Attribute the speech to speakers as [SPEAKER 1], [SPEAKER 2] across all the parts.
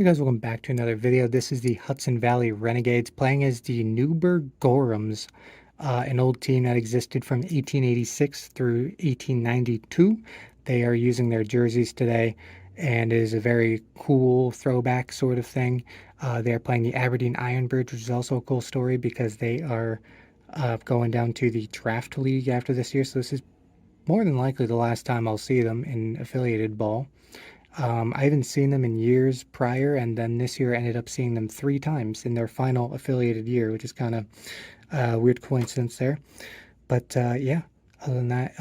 [SPEAKER 1] Hey guys, welcome back to another video. This is the Hudson Valley Renegades playing as the Newburgh Gorhams, an old team that existed from 1886 through 1892. They are using their jerseys today and it is a very cool throwback sort of thing. They are playing the Aberdeen Ironbirds, which is also a cool story because they are going down to the draft league after this year. So this is more than likely the last time I'll see them in affiliated ball. I haven't seen them in years prior, and then this year I ended up seeing them 3 times in their final affiliated year, which is kind of a weird coincidence there. But yeah, other than that,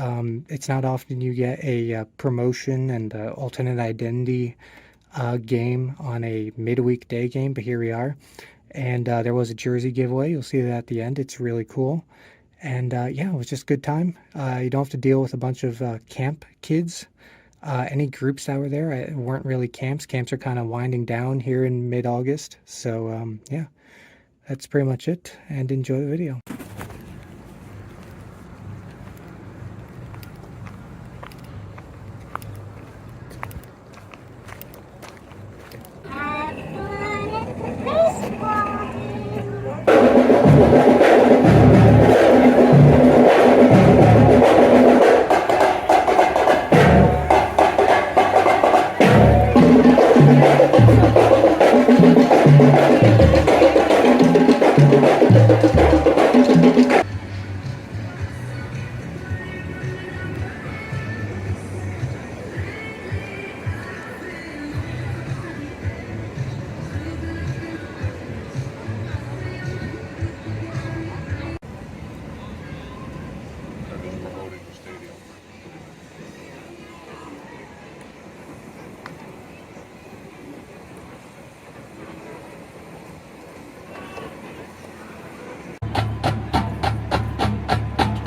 [SPEAKER 1] it's not often you get a promotion and alternate identity game on a midweek day game, but here we are. And there was a jersey giveaway. You'll see that at the end. It's really cool. And yeah, it was just a good time. You don't have to deal with a bunch of camp kids. Any groups that were there weren't really camps. Camps are kind of winding down here in mid-August. So yeah, that's pretty much it, and enjoy the video.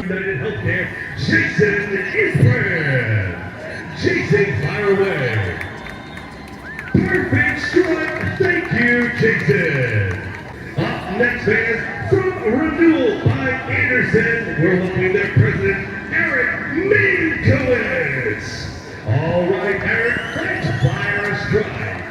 [SPEAKER 2] United Healthcare, Jason Israel. Jason, fire away. Perfect strike. Thank you, Jason. Up next, fans, from Renewal by Anderson, we're welcoming their president, Eric Minkowitz. All right, Eric, let's fire a strike.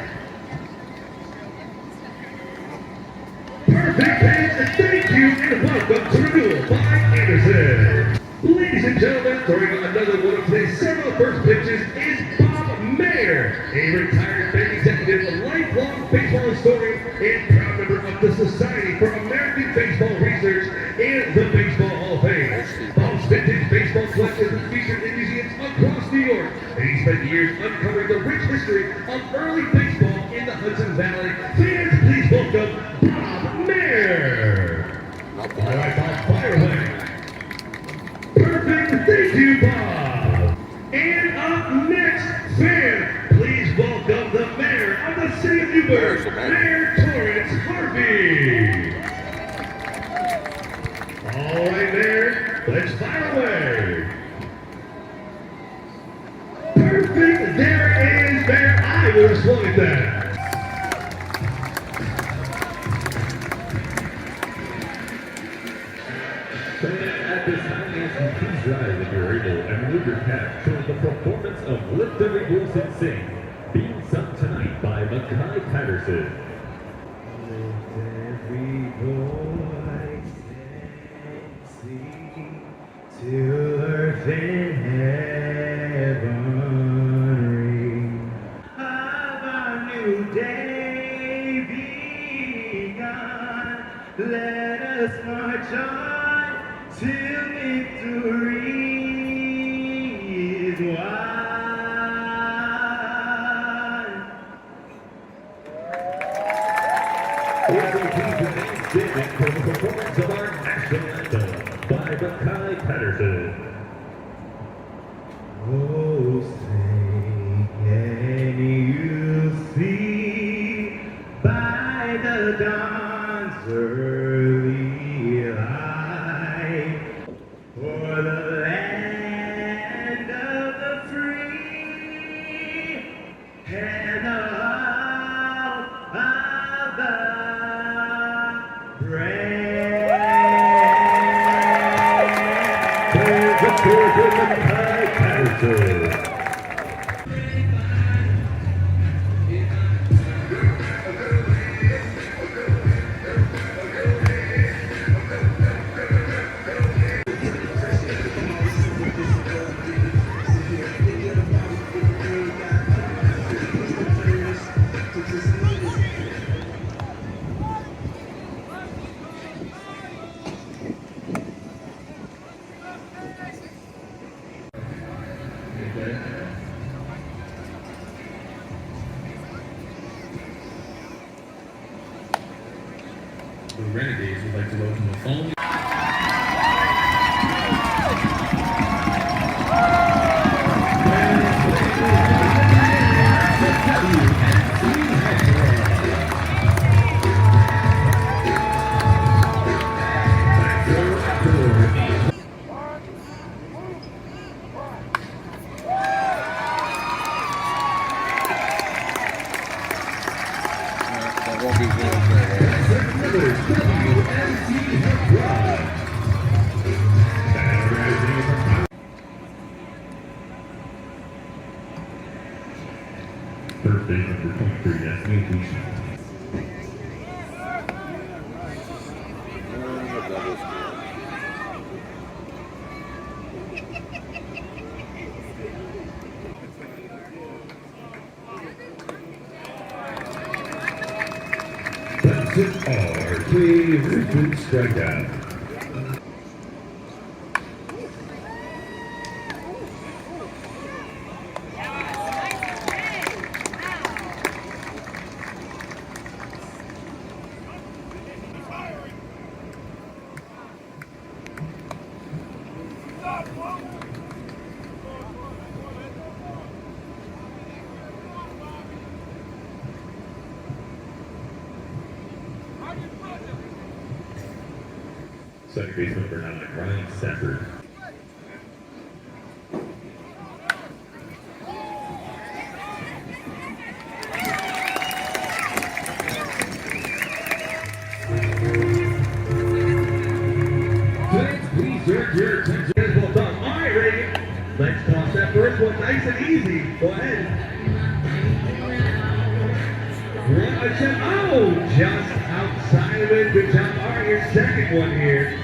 [SPEAKER 2] Perfect, fans, thank you, and welcome to Renewal by Anderson. Ladies and gentlemen, throwing another one of today's several first pitches is Bob Mayer, a retired bank executive, lifelong baseball historian, and proud member of the Society for American Baseball Research and the Baseball Hall of Fame. Bob's vintage baseball collection is featured in museums across New York, and he spent years uncovering the rich history of early baseball in the Hudson Valley. Fans, please welcome Bob Mayer. All right, Bob, fire away. Perfect, thank you, Bob. And up next, fan, please welcome the mayor of the city of Newburgh, Mayor Torrance Harvey. All right, Mayor, let's fire away. Perfect, there is Mayor. I would have swung at that.
[SPEAKER 3] At this time, please rise if you're able, and move your cap, showing the performance of Lift Every Voice and Sing, being sung tonight by Mackay Patterson.
[SPEAKER 4] Lift every voice and sing till earth and heaven ring of our new day begun. Let us march on till victory is won.
[SPEAKER 3] Please repeat the name statement for the performance of our national anthem by Mackay Patterson.
[SPEAKER 4] Oh, say, can you see by the dawn's early light, for the land of the free and the hope of the brave?
[SPEAKER 3] There's a score for Mackay Patterson. The Renegades would like to welcome the following.
[SPEAKER 5] That won't be good.
[SPEAKER 3] First base number 23, that's Yankees. That's it all. Arcade reboot strikeout. Second base number 9, Ryan Safford.
[SPEAKER 2] Fans, please direct your attention. Well done. All right, Reagan. Let's toss that first one nice and easy. Go ahead. Oh, just outside of it. Good job. All right, your second one here.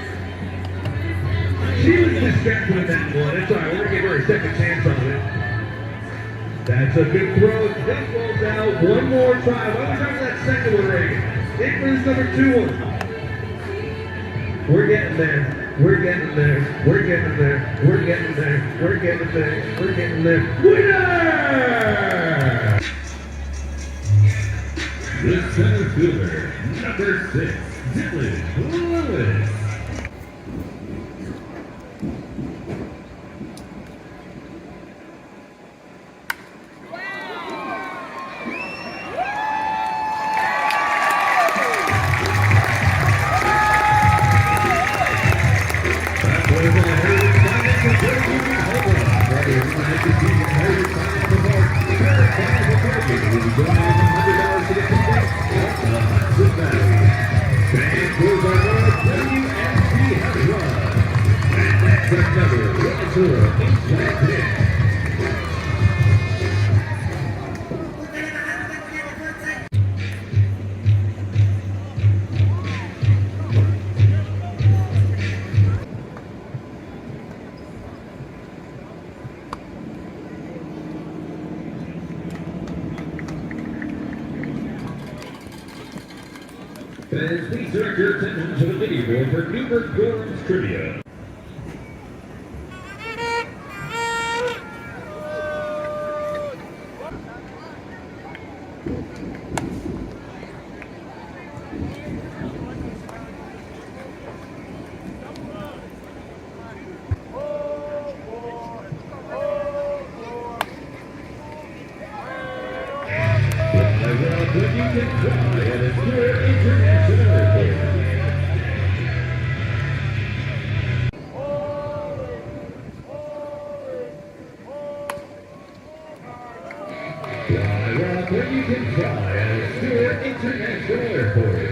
[SPEAKER 2] She was distracted with that one. That's all right. We're going to give her a second chance on it. That's a good throw. That falls out. One more try. Why don't we try for that second one, Reagan? Hit for this number 2 one. We're getting there. We're getting there. We're getting there. We're getting there. We're getting there. We're getting there. Winner!
[SPEAKER 3] The center fielder, number 6, Dylan Lewis. Fans, please direct your attention to the video board for Newburgh Gorhams trivia. But you can fly at a Newark International Airport. Fly rock when you can fly at Newark International Airport.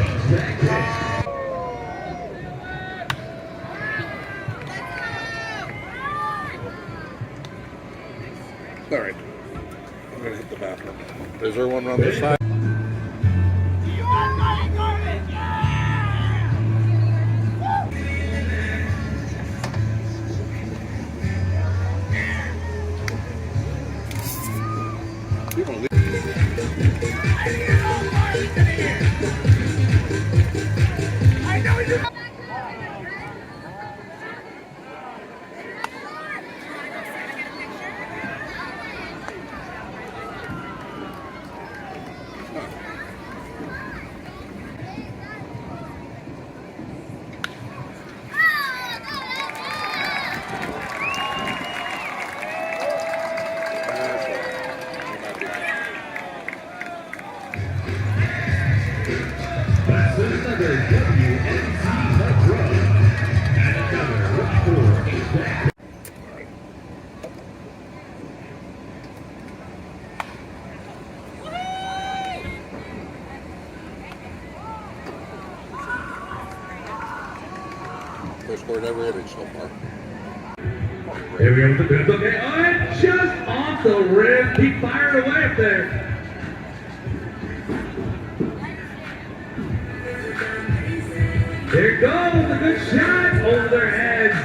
[SPEAKER 2] Exact catch.
[SPEAKER 5] All right. I'm gonna hit the bathroom. Is there one on this side? You wanna leave?
[SPEAKER 2] That's another WNC home run. And another rush for exact.
[SPEAKER 5] They scored every inning so far.
[SPEAKER 2] Here we go with the good look. Oh, and just off the rim. Keep firing away up there. There goes a good shot over their heads.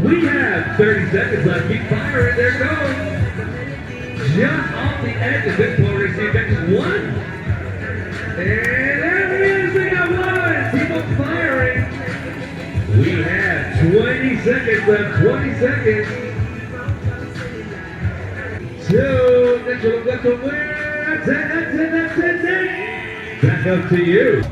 [SPEAKER 2] We have 30 seconds left. Keep firing. There goes. Just off the edge of this one. Receive that one. And there it is. They got one. Keep on firing. We have 20 seconds left. 20 seconds. Two. Mitchell got the win. That's it. Back up to you.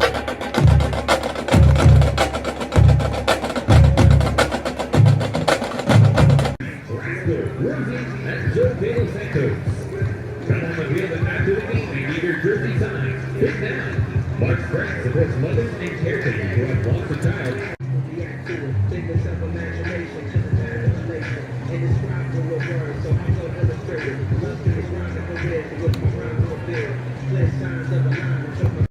[SPEAKER 2] And Joe De Los Santos. Come on the field and after the game, they need your jersey signed. Pick now. Mark Frank supports mothers and caretakers who have lost a child.
[SPEAKER 6] React to it, think of self-imagination, just a manipulation, and describe the word, so I'm so illustrated. Love to describe the career, so with my rhymes on field, split signs of a line, and show my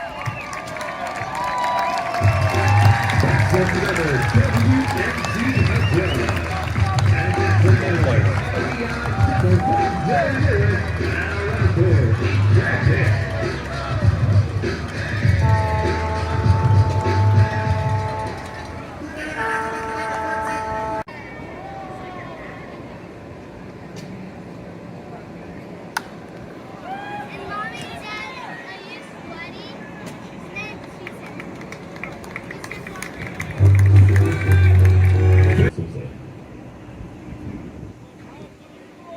[SPEAKER 2] That's another WNC home run. And that's another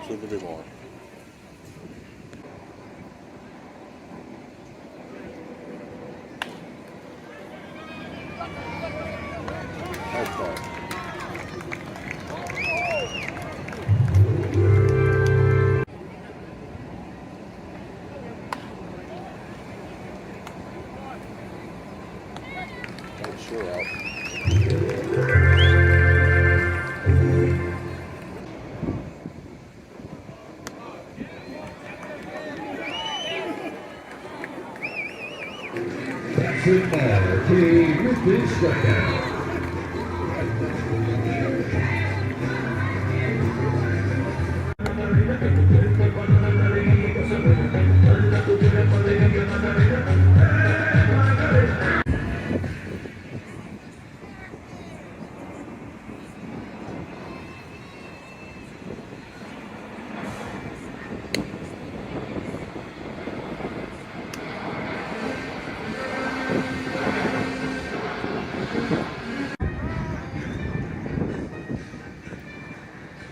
[SPEAKER 5] Soon to be more. Okay. I'm sure out.
[SPEAKER 2] That's it, Marquis with the strikeout.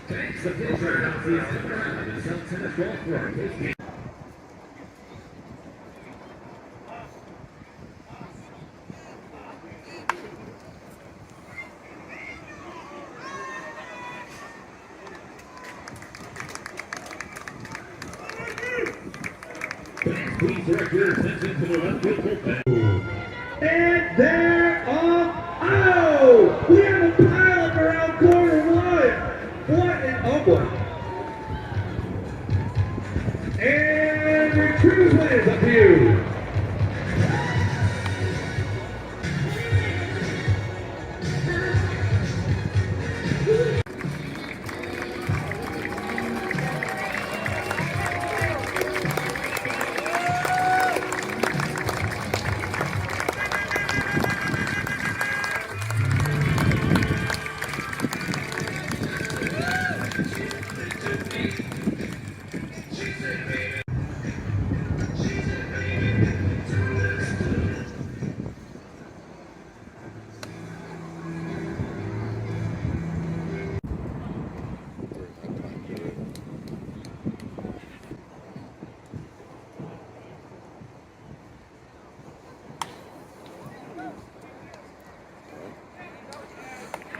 [SPEAKER 2] Thanks, the pitcher announces the South Tennis Golf Club. Please direct your attention to the left field bullpen. And they're off. Oh! We have a pilot around corner one. What an open. And retrieve wins up to you.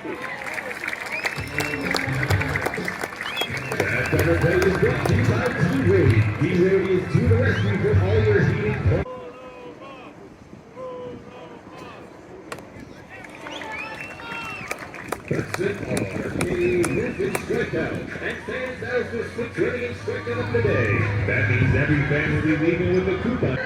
[SPEAKER 3] That double play is brought to you by T-Roadie. T-Roadie is to the rescue for all your heating problems. Hudson Valley Renegades strikeout. And fans, that was the sixth Renegade strikeout of the day. That means every fan will be leaving with a coupon.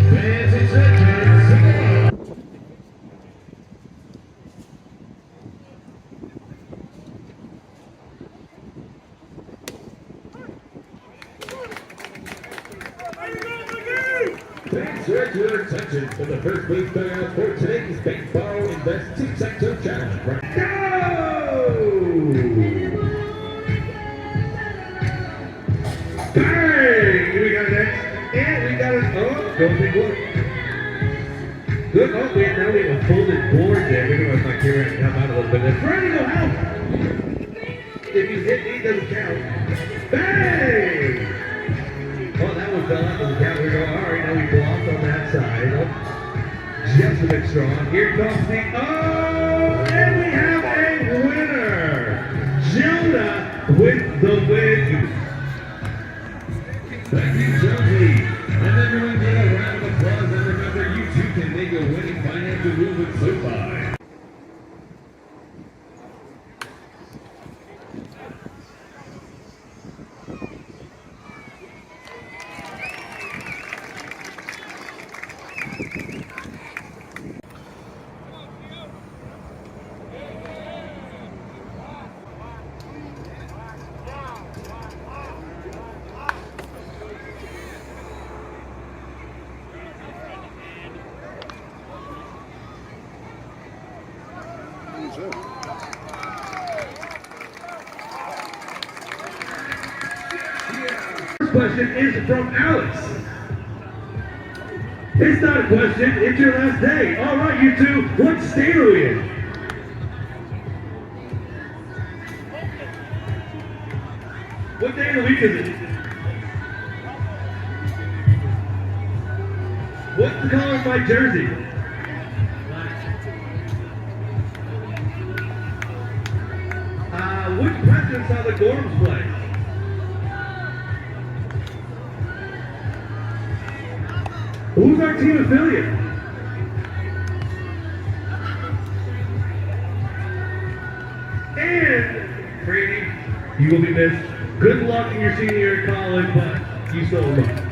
[SPEAKER 3] Fans and checkers, sing along. Thanks for your attention for the first base dugout for today's Baseball Invest 2-Sector Challenge. Go!
[SPEAKER 2] Bang! We got it next. And we got it. Oh, don't think look. Good. Oh, now we have a folded board there. We're going to my camera and help out a little bit. That's ready to help. If you hit me, it doesn't count. Bang! Oh, that was done. Doesn't count. We're going, all right, now we blocked on that side. Oh, just a bit strong. Here comes the, oh, and we have a winner. Jonah with the win.
[SPEAKER 3] Thank you, Jonesy. And everyone get a round of applause. And remember, you too can make a winning financial move with SoFi.
[SPEAKER 2] First question is from Alex. It's not a question, it's your last day. All right, you two, what state are we in? What day of the week is it? What's the color of my jersey? Which presidents how the Gorhams play? Who's our team affiliate? And, Brady, you will be missed. Good luck in your senior year of college, but you still run.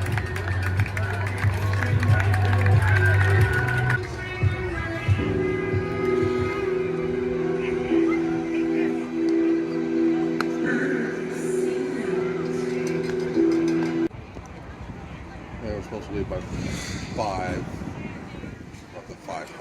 [SPEAKER 5] They were supposed to leave by 5. Left at 5:30.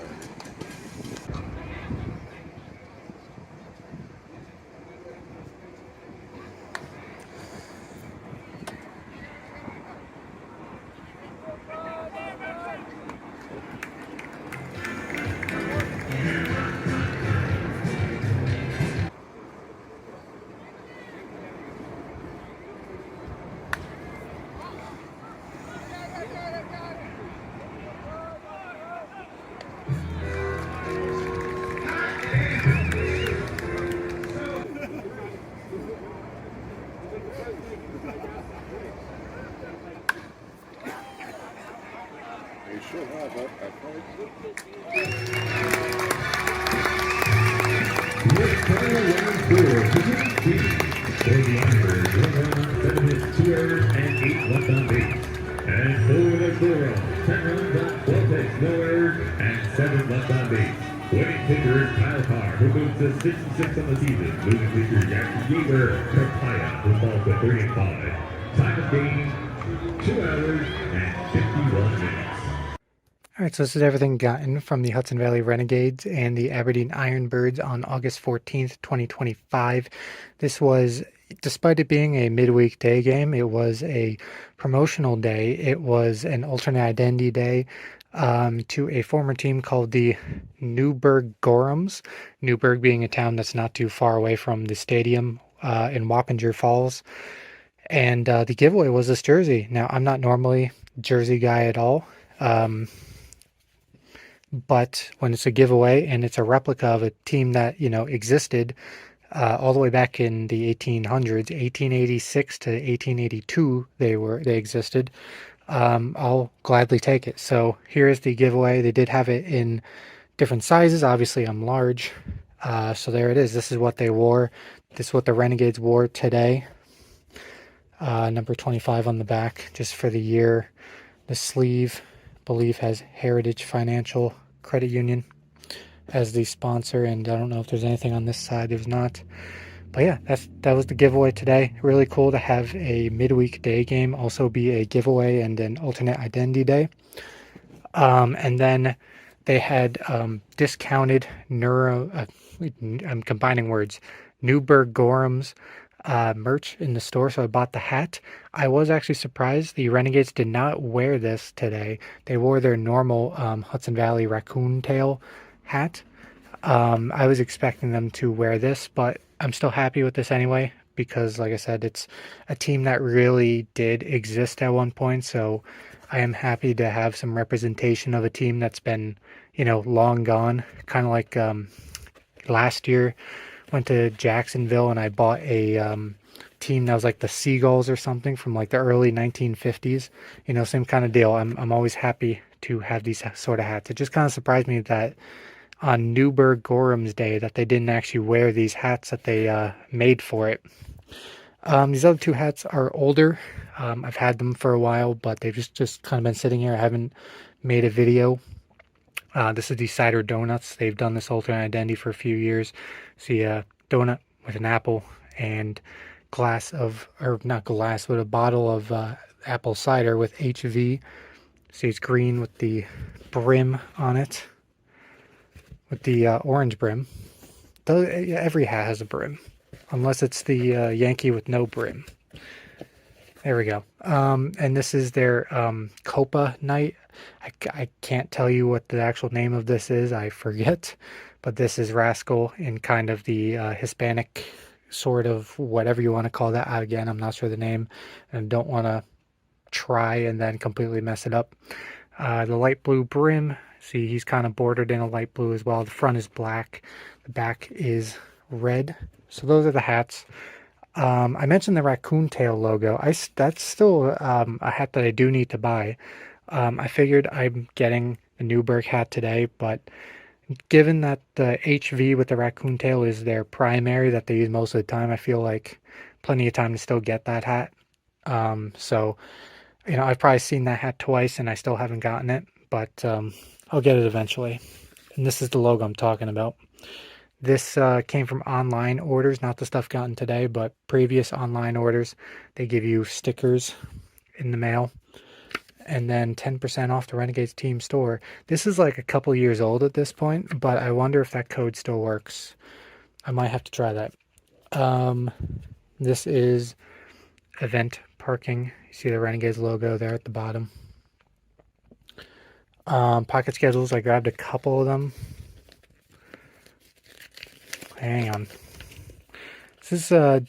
[SPEAKER 5] They should have that at
[SPEAKER 3] With final round 4, position B. For the Ironbirds, one run on 7 hits, 2 errors, and 8 left on base. And for the Gorhams, 10 runs on 12 hits, no errors, and 7 left on base. Winning pitcher is Kyle Carr, who moves to 6-6 on the season. Losing pitcher Jackson Papaya, who falls to 3-5. Time of game, 2 hours and 51 minutes.
[SPEAKER 1] All right, so this is everything gotten from the Hudson Valley Renegades and the Aberdeen Ironbirds on August 14th, 2025. This was, despite it being a midweek day game, it was a promotional day. It was an alternate identity day. to a former team called the Newburgh Gorhams. Newburgh being a town that's not too far away from the stadium in Wappinger Falls. And the giveaway was this jersey. Now, I'm not normally a jersey guy at all. But when it's a giveaway and it's a replica of a team that, existed all the way back in the 1800s, 1886 to 1882, they existed. I'll gladly take it. So here's the giveaway. They did have it in different sizes. Obviously, I'm large. So there it is. This is what they wore. This is what the Renegades wore today. Number 25 on the back, just for the year. The sleeve, I believe, has Heritage Financial Credit Union as the sponsor, and I don't know if there's anything on this side. There's not. But yeah, that was the giveaway today. Really cool to have a midweek day game also be a giveaway and an alternate identity day. And then they had discounted I'm combining words. Newburgh Gorhams merch in the store, so I bought the hat. I was actually surprised the Renegades did not wear this today. They wore their normal Hudson Valley raccoon tail hat. I was expecting them to wear this, but I'm still happy with this anyway because, like I said, it's a team that really did exist at one point, so I am happy to have some representation of a team that's been, long gone. Kind of like last year, went to Jacksonville and I bought a team that was like the Seagulls or something from like the early 1950s. Same kind of deal. I'm always happy to have these sort of hats. It just kind of surprised me that on Newburgh Gorhams Day that they didn't actually wear these hats that they made for it. These other two hats are older. I've had them for a while, but they've just kind of been sitting here. I haven't made a video. This is the Cider Donuts. They've done this alternate identity for a few years. See a donut with an apple and a bottle of apple cider with HV. See, it's green with the brim on it, with the orange brim. Every hat has a brim, unless it's the Yankee with no brim. There we go. And this is their Copa night. I can't tell you what the actual name of this is. I forget. But this is Rascal in kind of the Hispanic sort of whatever you want to call that. Again, I'm not sure the name and don't want to try and then completely mess it up. The light blue brim. See, he's kind of bordered in a light blue as well. The front is black. The back is red. So those are the hats. I mentioned the raccoon tail logo. That's still a hat that I do need to buy. I figured I'm getting the Newburgh hat today, but given that the HV with the raccoon tail is their primary that they use most of the time, I feel like plenty of time to still get that hat. So, I've probably seen that hat twice and I still haven't gotten it, but I'll get it eventually. And this is the logo I'm talking about. This came from online orders, not the stuff gotten today, but previous online orders. They give you stickers in the mail and then 10% off the Renegades team store. This is like a couple years old at this point, but I wonder if that code still works. I might have to try that. This is event parking. You see the Renegades logo there at the bottom. Pocket schedules, I grabbed a couple of them. Hang on. This is a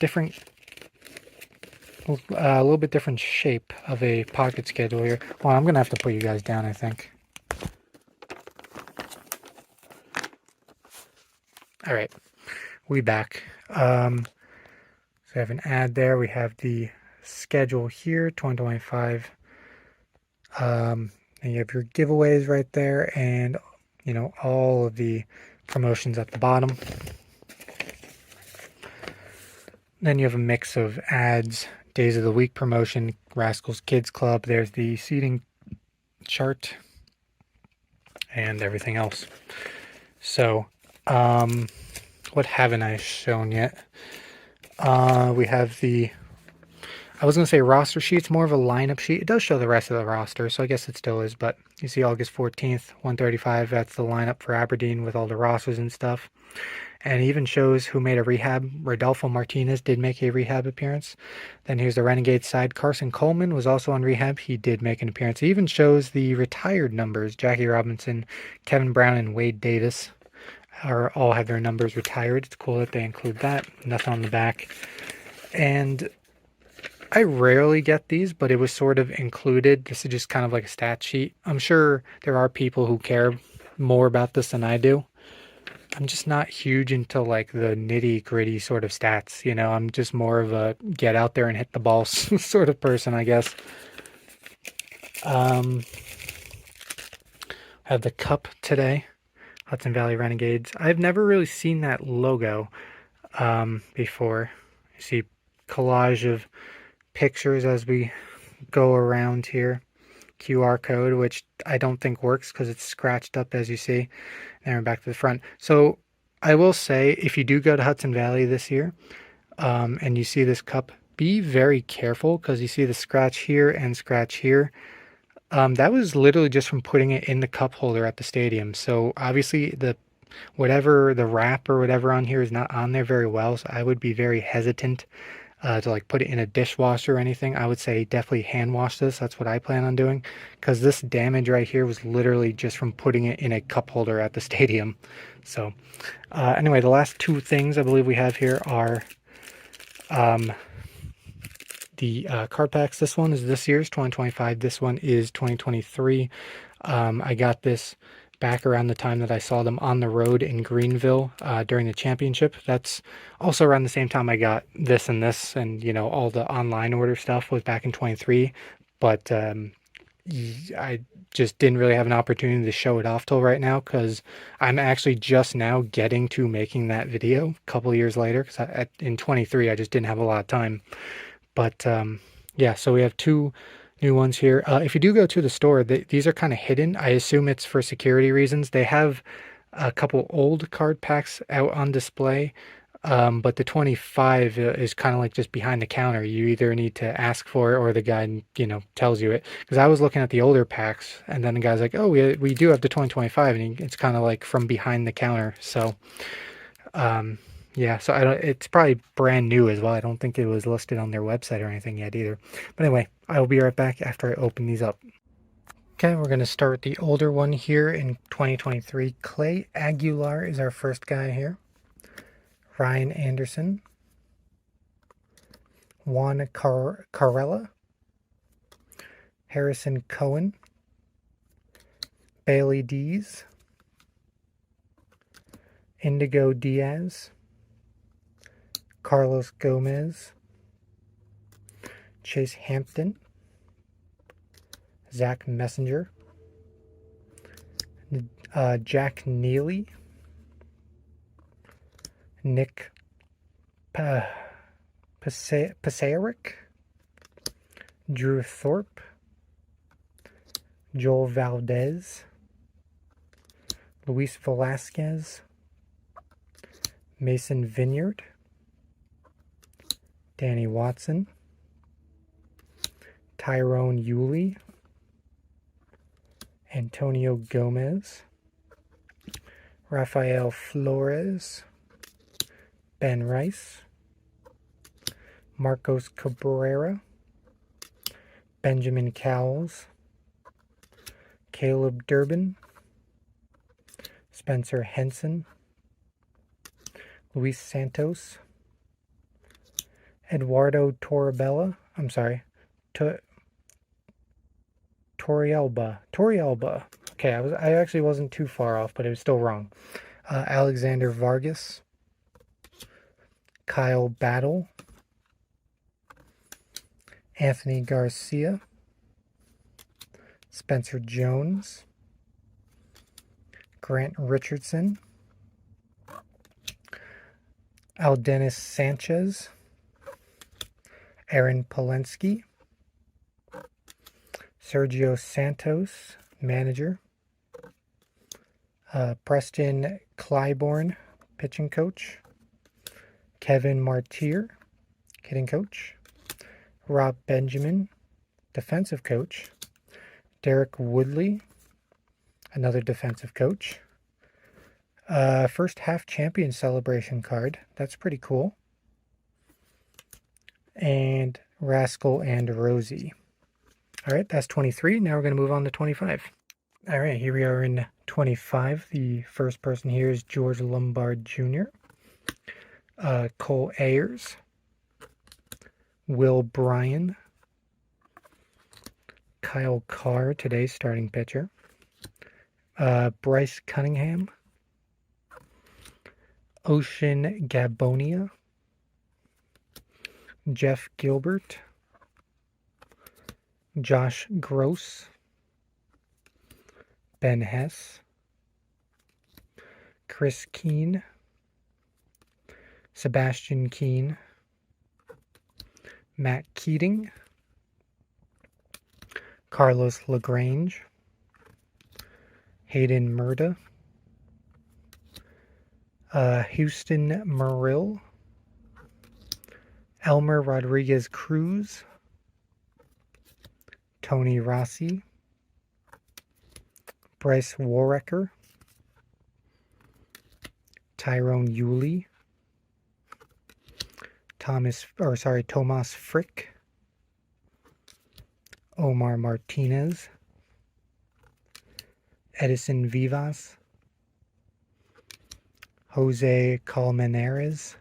[SPEAKER 1] little bit different shape of a pocket schedule here. Well, I'm going to have to put you guys down, I think. All right, we back. So I have an ad there. We have the schedule here, 2025. And you have your giveaways right there and, all of the promotions at the bottom. Then you have a mix of ads, days of the week promotion, Rascals Kids Club. There's the seating chart and everything else. So, what haven't I shown yet? We have I was going to say roster sheet. It's more of a lineup sheet. It does show the rest of the roster, so I guess it still is. But you see August 14th, 135. That's the lineup for Aberdeen with all the rosters and stuff. And it even shows who made a rehab. Rodolfo Martinez did make a rehab appearance. Then here's the Renegades side. Carson Coleman was also on rehab. He did make an appearance. It even shows the retired numbers. Jackie Robinson, Kevin Brown, and Wade Davis all have their numbers retired. It's cool that they include that. Nothing on the back. And I rarely get these, but it was sort of included. This is just kind of like a stat sheet. I'm sure there are people who care more about this than I do. I'm just not huge into like the nitty gritty sort of stats, you know. I'm just more of a get out there and hit the ball sort of person, I guess. I have the cup today, Hudson Valley Renegades. I've never really seen that logo before. You see collage of pictures as we go around here. QR code, which I don't think works because it's scratched up, as you see. And we're back to the front. So I will say, if you do go to Hudson Valley this year and you see this cup, be very careful because you see the scratch here and scratch here. That was literally just from putting it in the cup holder at the stadium. So obviously the wrap or whatever on here is not on there very well. So I would be very hesitant to like put it in a dishwasher or anything. I would say definitely hand wash this. That's what I plan on doing, because this damage right here was literally just from putting it in a cup holder at the stadium. So anyway, the last two things I believe we have here are the card packs. This one is this year's 2025. This one is 2023. I got this back around the time that I saw them on the road in Greenville during the championship. That's also around the same time I got this, and you know, all the online order stuff was back in 23. But I just didn't really have an opportunity to show it off till right now, because I'm actually just now getting to making that video a couple years later, because in 23 I just didn't have a lot of time. But yeah, so we have two new ones here. If you do go to the store, these are kind of hidden. I assume it's for security reasons. They have a couple old card packs out on display, but the 25 is kind of like just behind the counter. You either need to ask for it or the guy, you know, tells you it. Because I was looking at the older packs, and then the guy's like, "Oh, we do have the 2025," and it's kind of like from behind the counter. So yeah, so it's probably brand new as well. I don't think it was listed on their website or anything yet either. But anyway, I will be right back after I open these up. Okay, we're going to start with the older one here in 2023. Clay Aguilar is our first guy here. Ryan Anderson. Juan Carella. Harrison Cohen. Bailey Dees. Indigo Diaz. Carlos Gomez, Chase Hampton, Zach Messenger, Jack Neely, Nick Pasaric, Drew Thorpe, Joel Valdez, Luis Velasquez, Mason Vineyard, Danny Watson, Tyrone Yulee, Antonio Gomez, Rafael Flores, Ben Rice, Marcos Cabrera, Benjamin Cowles, Caleb Durbin, Spencer Henson, Luis Santos, Eduardo Torrielba. Okay, I actually wasn't too far off, but it was still wrong. Alexander Vargas, Kyle Battle, Anthony Garcia, Spencer Jones, Grant Richardson, Aldenis Sanchez, Aaron Polensky, Sergio Santos, manager, Preston Clybourne, pitching coach, Kevin Martier, hitting coach, Rob Benjamin, defensive coach. Derek Woodley, another defensive coach. First half champion celebration card. That's pretty cool. And Rascal and Rosie. All right, that's 23. Now we're going to move on to 25. All right, here we are in 25. The first person here is George Lombard Jr., Cole Ayers, Will Bryan, Kyle Carr, today's starting pitcher, Bryce Cunningham, Ocean Gabonia, Jeff Gilbert, Josh Gross, Ben Hess, Chris Keene, Sebastian Keene, Matt Keating, Carlos LaGrange, Hayden Murda, Houston Murill, Elmer Rodriguez Cruz, Tony Rossi, Bryce Warrecker, Tyrone Yulee, Tomas Frick, Omar Martinez, Edison Vivas, Jose Colmenares,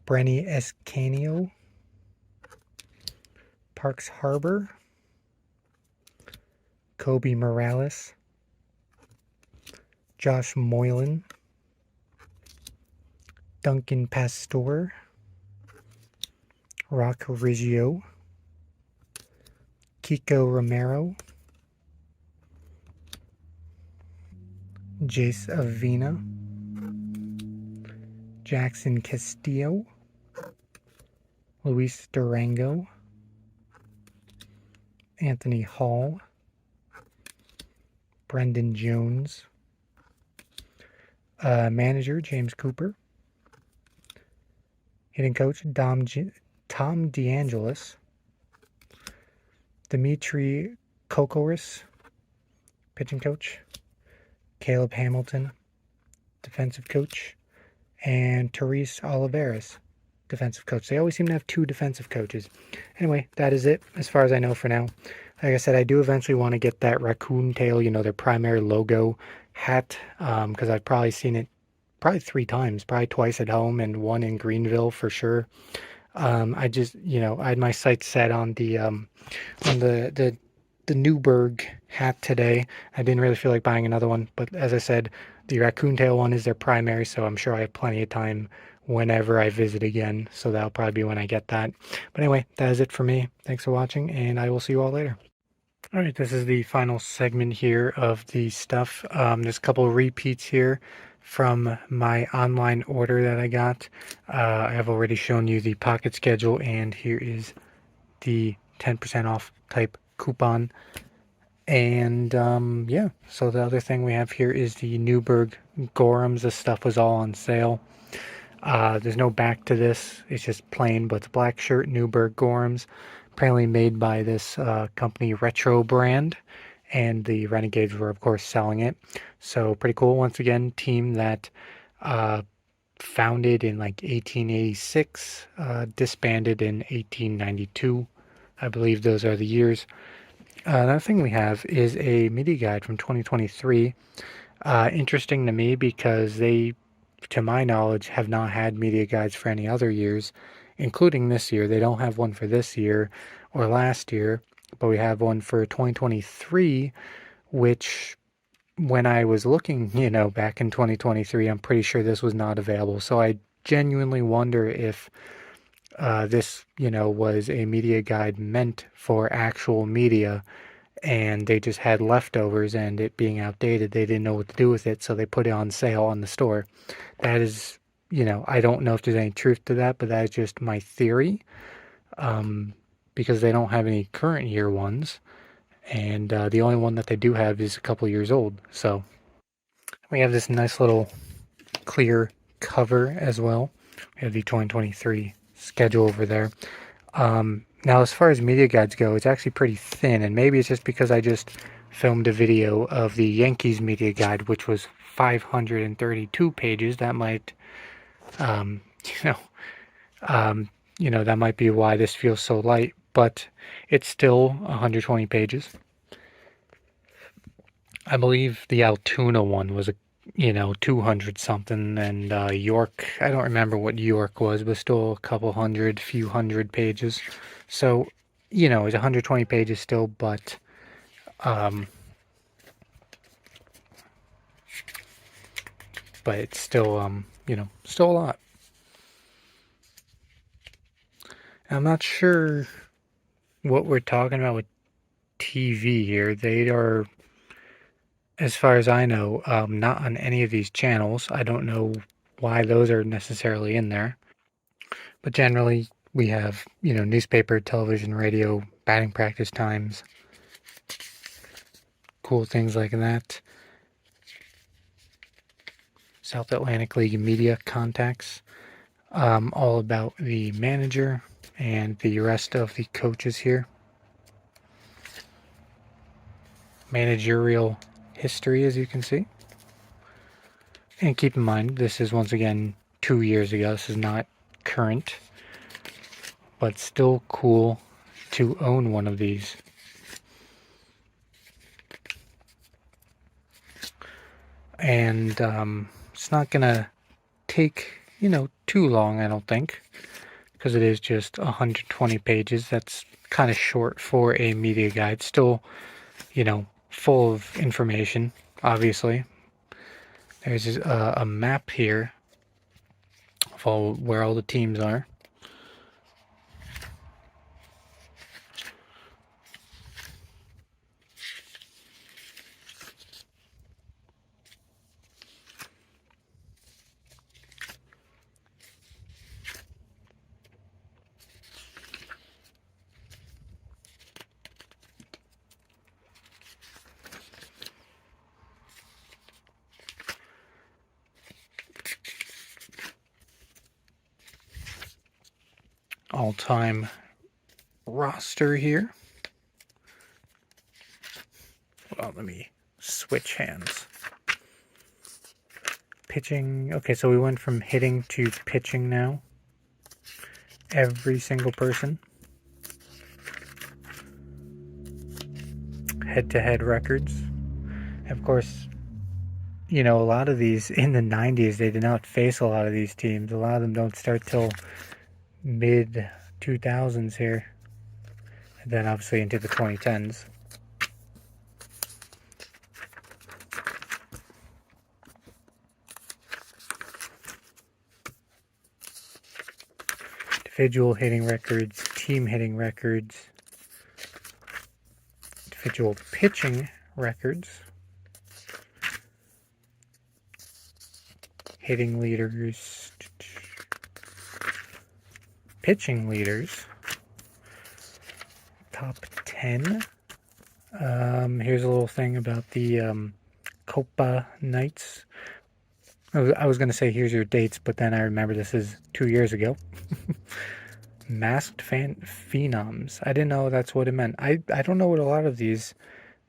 [SPEAKER 1] Brenny Escanio, Parks Harbor, Kobe Morales, Josh Moylan, Duncan Pastor, Rock Riggio, Kiko Romero, Jace Avina, Jackson Castillo, Luis Durango, Anthony Hall, Brendan Jones, manager James Cooper, hitting coach Tom DeAngelis, Dimitri Kokoris, pitching coach, Caleb Hamilton, defensive coach, and Therese Oliveras, defensive coach. They always seem to have two defensive coaches. Anyway, that is it as far as I know for now. Like I said, I do eventually want to get that raccoon tail, their primary logo hat, because I've probably seen it probably 3 times, probably twice at home and one in Greenville for sure. I just, I had my sights set on the Newburgh hat today. I didn't really feel like buying another one, but as I said, the raccoon tail one is their primary, so I'm sure I have plenty of time whenever I visit again, so that'll probably be when I get that. But anyway, that is it for me. Thanks for watching, and I will see you all later. All right, this is the final segment here of the stuff. There's a couple of repeats here from my online order that I got. I have already shown you the pocket schedule, and here is the 10% off type coupon. And yeah, so the other thing we have here is the Newburgh Gorhams. This stuff was all on sale. There's no back to this. It's just plain, but it's a black shirt, Newburgh Gorhams, apparently made by this company Retro brand, and the Renegades were of course selling it. So pretty cool. Once again, team that founded in like 1886, disbanded in 1892. I believe those are the years. Another thing we have is a media guide from 2023. Interesting to me because they, to my knowledge, have not had media guides for any other years, including this year. They don't have one for this year or last year, but we have one for 2023, which when I was looking, back in 2023, I'm pretty sure this was not available. So I genuinely wonder if this, was a media guide meant for actual media, and they just had leftovers, and it being outdated, they didn't know what to do with it, so they put it on sale on the store. That is, I don't know if there's any truth to that, but that is just my theory, because they don't have any current year ones, and the only one that they do have is a couple years old. So we have this nice little clear cover as well. We have the 2023 schedule over there. Now, as far as media guides go, it's actually pretty thin, and maybe it's just because I just filmed a video of the Yankees media guide, which was 532 pages. That might, um, you know, that might be why this feels so light, but it's still 120 pages. I believe the Altoona one was 200 something, and York, I don't remember what York was, but still a couple hundred, few hundred pages. So, it's 120 pages still, but it's still, still a lot. I'm not sure what we're talking about with TV here. They are, as far as I know, not on any of these channels. I don't know why those are necessarily in there. But generally, we have, newspaper, television, radio, batting practice times, cool things like that. South Atlantic League media contacts, all about the manager and the rest of the coaches here. Managerial history, as you can see. And keep in mind, this is once again 2 years ago. This is not current, but still cool to own one of these. And it's not gonna take too long, I don't think, because it is just 120 pages. That's kind of short for a media guide. Still, full of information, obviously. There's a map here of where all the teams are. All-time roster here. Well, let me switch hands. Pitching. Okay, so we went from hitting to pitching now. Every single person. Head-to-head records. Of course, a lot of these in the 90s, they did not face a lot of these teams. A lot of them don't start till mid 2000s here, and then obviously into the 2010s. Individual hitting records, team hitting records, individual pitching records, hitting leaders, pitching leaders, top 10. Here's a little thing about the Copa Nights. I was going to say here's your dates, but then I remember this is 2 years ago. Masked phenoms. I didn't know that's what it meant. I don't know what a lot of these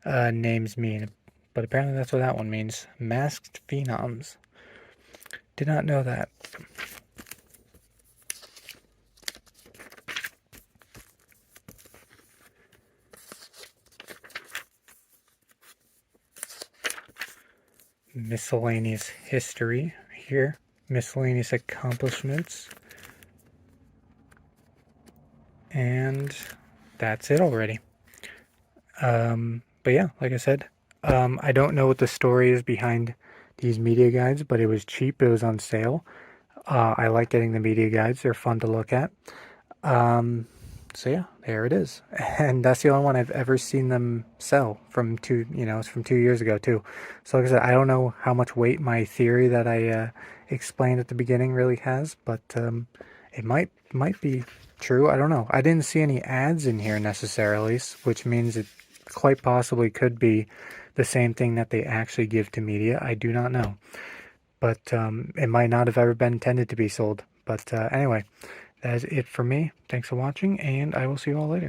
[SPEAKER 1] names mean, but apparently that's what that one means. Masked phenoms. Did not know that. Miscellaneous history here. Miscellaneous accomplishments. And that's it already. But yeah, like I said, I don't know what the story is behind these media guides, but it was cheap. It was on sale. I like getting the media guides. They're fun to look at. So yeah, there it is. And that's the only one I've ever seen them sell from it's from 2 years ago too. So like I said, I don't know how much weight my theory that I explained at the beginning really has, but it might be true. I don't know. I didn't see any ads in here necessarily, which means it quite possibly could be the same thing that they actually give to media. I do not know. But it might not have ever been intended to be sold. But anyway, That is it for me. Thanks for watching, and I will see you all later.